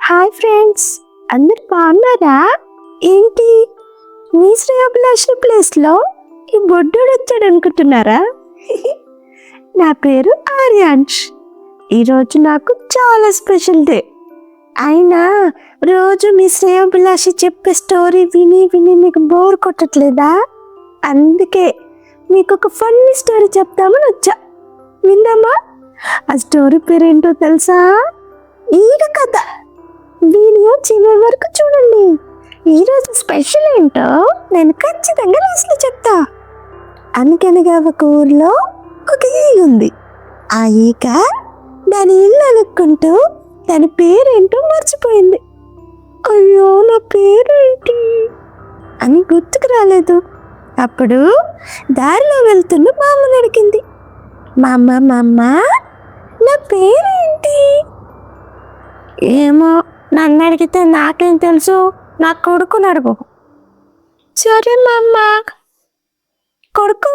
Hi friends, అందరు బాగున్నారా? ఏంటి మీ శ్రేయోభిలాషి ప్లేస్లో ఈ బొడ్డోడు వచ్చాడు అనుకుంటున్నారా? నా పేరు ఆర్యాంష్. ఈరోజు నాకు చాలా స్పెషల్ డే. అయినా రోజు మీ శ్రేయోభిలాషి చెప్పే స్టోరీ విని విని మీకు బోర్ కొట్టట్లేదా? అందుకే మీకు ఒక ఫన్నీ స్టోరీ చెప్తామని వచ్చా. విందామా? ఆ స్టోరీ పేరేంటో తెలుసా? ఈగ కథ. వీడియో చివరి వరకు చూడండి. ఈరోజు స్పెషల్ ఏంటో నేను ఖచ్చితంగా లాస్ట్లో చెప్తా. అనగనగా ఒక ఊర్లో ఒక ఈగ ఉంది. ఆ ఈగ దాని ఇల్లు అనుకుంటూ దాని పేరేంటో మర్చిపోయింది. అయ్యో, నా పేరేంటి అని గుర్తుకు రాలేదు. అప్పుడు దారిలో వెళ్తున్న మా అమ్మని అడిగింది. మా అమ్మ నా పేరేంటి? ఏమో, నన్ను అడిగితే నాకేం తెలుసు, నా కొడుకుని అడుగు. సరే మా అమ్మ. కొడుకు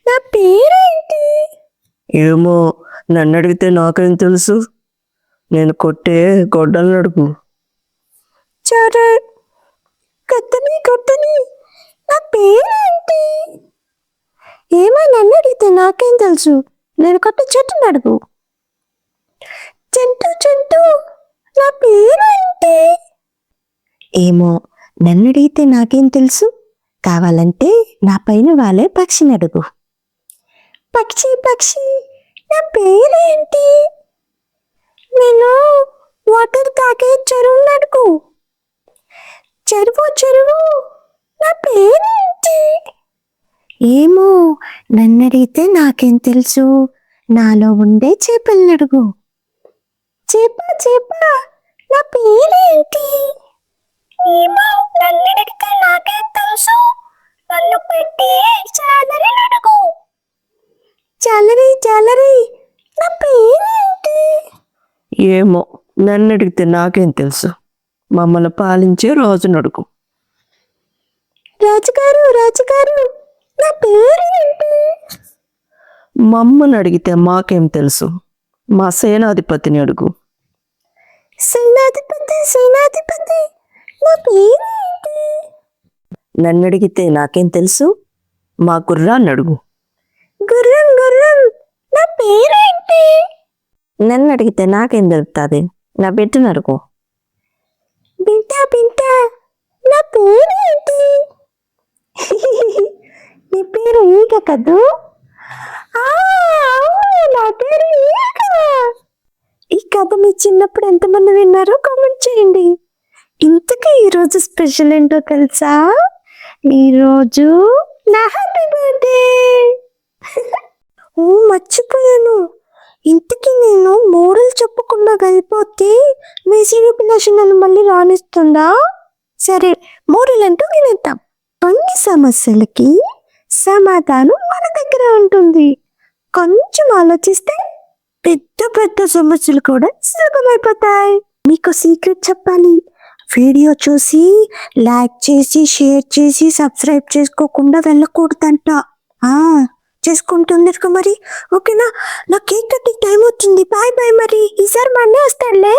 నా పేరేంటి? ఏమో, నన్ను అడిగితే నాకేం తెలుసు, నేను కొట్టే గొడ్డలను అడుగు. సరే, కొత్తని నా పేరేంటి? ఏమో, నన్ను అడిగితే నాకేం తెలుసు, నేను కొట్టే చెట్టుని అడుగు. చింటూ నా పేరేంటి? ఏమో, నన్ను అడిగితే నాకేం తెలుసు, కావాలంటే నా పైన వాళ్ళే పక్షిని అడుగు. పక్షి నా పేరేంటి? నేను వాటర్ తాగే చెరువుని అడుగు. చెరువు నా పేరేంటి? ఏమో, నన్ను అడిగితే నాకేం తెలుసు, నాలో ఉండే చేపల్ని అడుగు. చేప నా పేరేంటి? ఏమో, నన్ను అడిగితే నాకేం తెలుసు, నన్ను పెట్టి చాలరి అడుగు. చాలరి నా పేరేంటి? ఏమో, నన్ను అడిగితే నాకేం తెలుసు, మమ్మల్ని పాలించే రాజుని అడుగు. రాజుగారు నా పేరేంటి? మమ్మల్ని అడిగితే మాకేం తెలుసు, మా సేనాధిపతిని అడుగు. సేనాధిపతి నా పేరేంటి? నన్ను అడిగితే నాకేం తెలుసు, మా గుర్రాన్ని అడుగు. గుర్రం నా పేరేంటి? నన్ను అడిగితే నాకేం తెలుస్తుంది, నా బిడ్డను అడుగు. బింట నా పేరేంటి? నీ పేరు ఈగ కదూ? నా పేరు ఈగ. ఈ కథ మీ చిన్నప్పుడు ఎంతమంది విన్నారో కామెంట్ చేయండి. ఇంతకీ ఈరోజు స్పెషల్ ఏంటో తెలుసా? ఈరోజు నా హ్యాపీ బర్త్డే. మర్చిపోయాను. ఇంతకీ నేను మోరల్ చెప్పకుండా వెళ్ళిపోతే మీ శ్రేయోభిలాషి నన్ను మళ్ళీ రాణిస్తుందా? సరే, మోరల్ అంటూ వినేద్దాం. కొన్ని సమస్యలకి సమాధానం మన దగ్గర ఉంటుంది. కొంచెం ఆలోచిస్తే పెద్ద సమస్యలు కూడా సులభమైపోతాయి. మీకు సీక్రెట్ చెప్పాలి. వీడియో చూసి లైక్ చేసి షేర్ చేసి సబ్స్క్రైబ్ చేసుకోకుండా వెళ్ళకూడదంట. చేసుకుంటున్నారు మరి, ఓకేనా? నా కేక్ కటింగ్ టైం అవుతుంది. బాయ్ మరి. ఈసారి మా అన్నయ్య వస్తాడులే.